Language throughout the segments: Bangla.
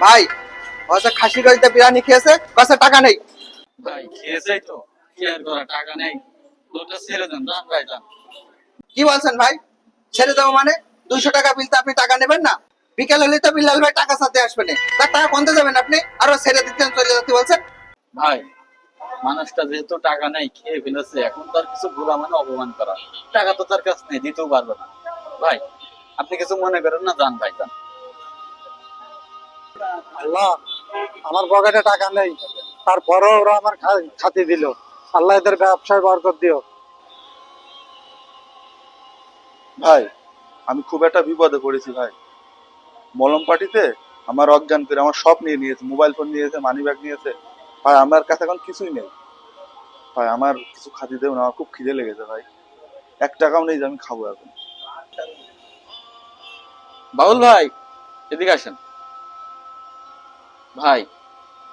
ভাই হয়তো খাসি গলিতে বিরিয়ানি খেয়েছে, কাছে টাকা নেই। ভাই খেয়েছেই তো, কি আর করা, টাকা নেই। দুটো ছেড়ে দেন, যান ভাই যান। কি বলছেন ভাই? ছেড়ে দেবো মানে? 200 টাকা বিল তো আপনি টাকা নেবেন না? বিকেল হলে তো বিল্লাল ভাই টাকা সাথে আসবে না, তার টাকা কোনতে যাবেন আপনি? আরো ছেড়ে দিচ্ছেন, চলে যেতে বলছেন। ভাই মানুষটা যেহেতু টাকা নেই, খেয়ে ফেলেছে, এখন তার কিছু ভুলা মানে অপমান করা। টাকা তো তার কাছে নেই, দিতেও পারবে না। ভাই আপনি কিছু মনে করেন না, যান ভাই যান। আল্লাহ, আমার পকেটে টাকা নেই, তারপরেও ওরা আমার খাতি দিল। আল্লাহ এদের ব্যবসায় বরকত দিও। ভাই আমি খুব একটা বিপদে পড়েছি ভাই। মলম পার্টিতে আমার অজ্ঞান করে আমার সব নিয়ে নিয়েছে, মোবাইল ফোন নিয়েছে, মানি ব্যাগ নিয়েছে। ভাই আমার কাছে এখন কিছুই নেই। ভাই আমার কিছু খাতি দেব না, আমার খুব খিদে লেগেছে ভাই। 1 টাকাও নেই যে আমি খাবো এখন। বাবুল ভাই এদিকে আসেন। ভাই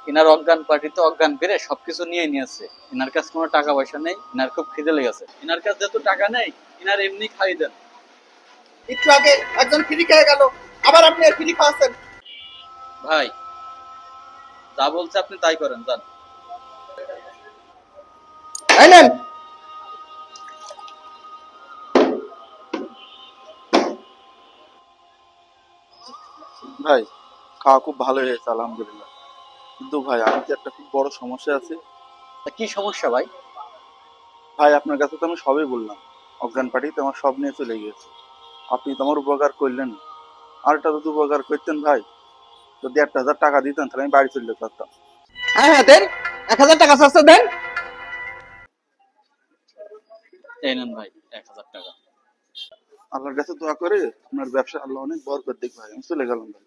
ইনার অজ্ঞান পার্টিতে অজ্ঞান করে সবকিছু নিয়ে নিয়েছে। ইনার কাছে কোনো টাকা পয়সা নেই, ইনার খুব খিদে লেগেছে। ইনার কাছে যেহেতু টাকা নেই, ইনার এমনি খাই দেন। একটু আগে একজন ফ্রি খেয়ে গেল, আবার আপনি আর ফ্রি খাওয়াচ্ছেন। ভাই যা বলছে আপনি তাই করেন, যান। এই নেন। ভাই খাওয়া খুব ভালো হয়েছে আলহামদুলিল্লাহ, কিন্তু ভাই আমি তো একটা খুব বড় সমস্যা আছে। তা কি সমস্যা ভাই? ভাই আপনার কাছে তো আমি সবই বললাম, অজ্ঞান পার্টিতে আমার সব নিয়ে চলে গিয়েছে। আপনি তো আমার উপকার করলেন, আরেকটা যদি উপকার করতেন ভাই, যদি 1,000 টাকা দিতেন তাহলে আমি বাড়ি চলে যেতে পারতাম। হ্যাঁ হ্যাঁ দেন, 1000 টাকা চাচ্ছে দেন। এই নেন ভাই 1000 টাকা। আল্লাহর কাছে দোয়া করে আপনার ব্যবসা আল্লাহ অনেক বরকত দিক ভাই, আমি চলে গেলাম ভাই।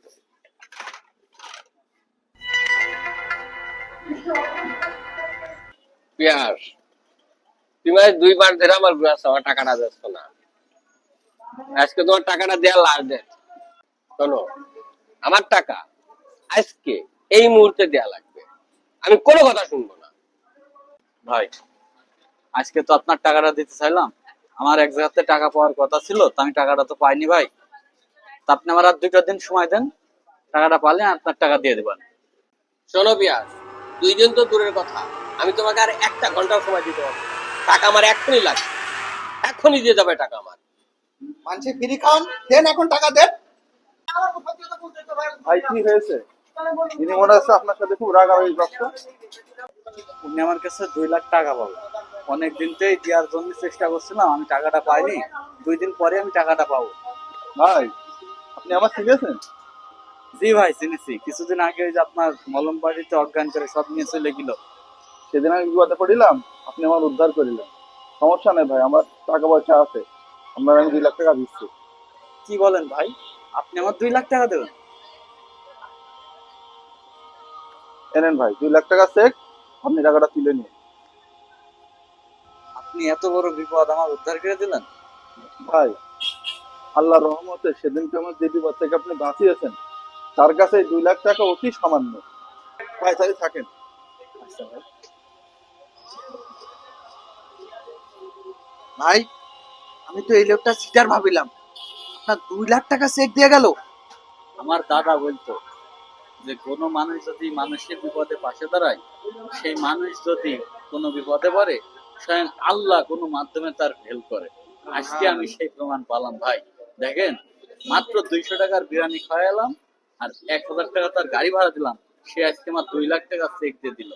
পিয়াস, তুমি আজ 2 বার ধরে আমার গ্লাস আমার টাকাটা দিচ্ছ না। আজকে তোমার টাকাটা দেওয়ার লাস্ট ডেট। শোনো, আমার টাকা আজকে এই মুহূর্তে দেয়া লাগবে, আমি কোনো কথা শুনবো না। ভাই আজকে তো আপনার টাকাটা দিতে চাইলাম, আমার এক জায়গাতে টাকা পাওয়ার কথা ছিল, তা আমি টাকাটা তো পাইনি ভাই। তা আপনি আমার আর 2টা দিন সময় দেন, টাকাটা পালে আপনার টাকা দিয়ে দেবেন। শোনো পিয়াস, 2 দিন তো দূরের কথা, আমি তোমাকে আর 1 ঘন্টা সময় দিতে পারবো না। টাকা আমার এখনই লাগবে, এখনই দিয়ে যাবে টাকা আমার। মানুষে ফ্রি খাওয়ান, দেন এখন টাকা দেন। ভাই কি হয়েছে? ইনি মনে হচ্ছে আপনার সাথে খুব রাগারাগি করছে। উনি আমার কাছে 2 লাখ টাকা পাবো, অনেকদিন থেকেই দেওয়ার জন্য চেষ্টা করছিলাম, আমি টাকাটা পাইনি। 2 দিন পরে আমি টাকাটা পাবো। ভাই আপনি আমার চিনেছেন? জি ভাই চিনেছি, কিছুদিন আগে ওই যে আপনার মলম বাড়িতে অজ্ঞান করে সব নিয়ে চলে গেল। সেদিন আমি বিপদে পড়িলাম, আপনি আমার উদ্ধার করিলেন। সমস্যা নেই ভাই, আমার টাকা পয়সা আছে, আপনার আমি 2 লাখ টাকা দিচ্ছি। কি বলেন ভাই, আপনি আমার 2 লাখ টাকা দেবেন? এনেন ভাই 2 লাখ টাকা চেক, আপনি টাকাটা তুলে নিন। আপনি এত বড় বিপদ আমার উদ্ধার করে দিলেন। ভাই আল্লাহর রহমতে সেদিনকে আমার যে বিপদ থেকে আপনি বাঁচিয়েছেন, তার কাছে এই 2 লাখ টাকা অতি সামান্য। ভাই তাহলে থাকেন। আচ্ছা ভাই। ভাই আমি তো এই লোকটা সিটার ভাবিলাম, আপনার 2 লাখ টাকা চেক দিয়ে গেল। আমার দাদা বলতো যে কোনো মানুষ যদি মানুষের বিপদে পাশে দাঁড়ায়, সেই মানুষ যদি কোনো বিপদে পড়ে, স্বয়ং আল্লাহ কোনো মাধ্যমে তার হেল্প করে। আজকে আমি সেই প্রমাণ পালাম ভাই। দেখেন, মাত্র 200 টাকার বিরিয়ানি খাওয়ালাম আর 1000 টাকা তার গাড়ি ভাড়া দিলাম, সে আজকে আমার 2 লাখ টাকা চেক দিয়ে দিল।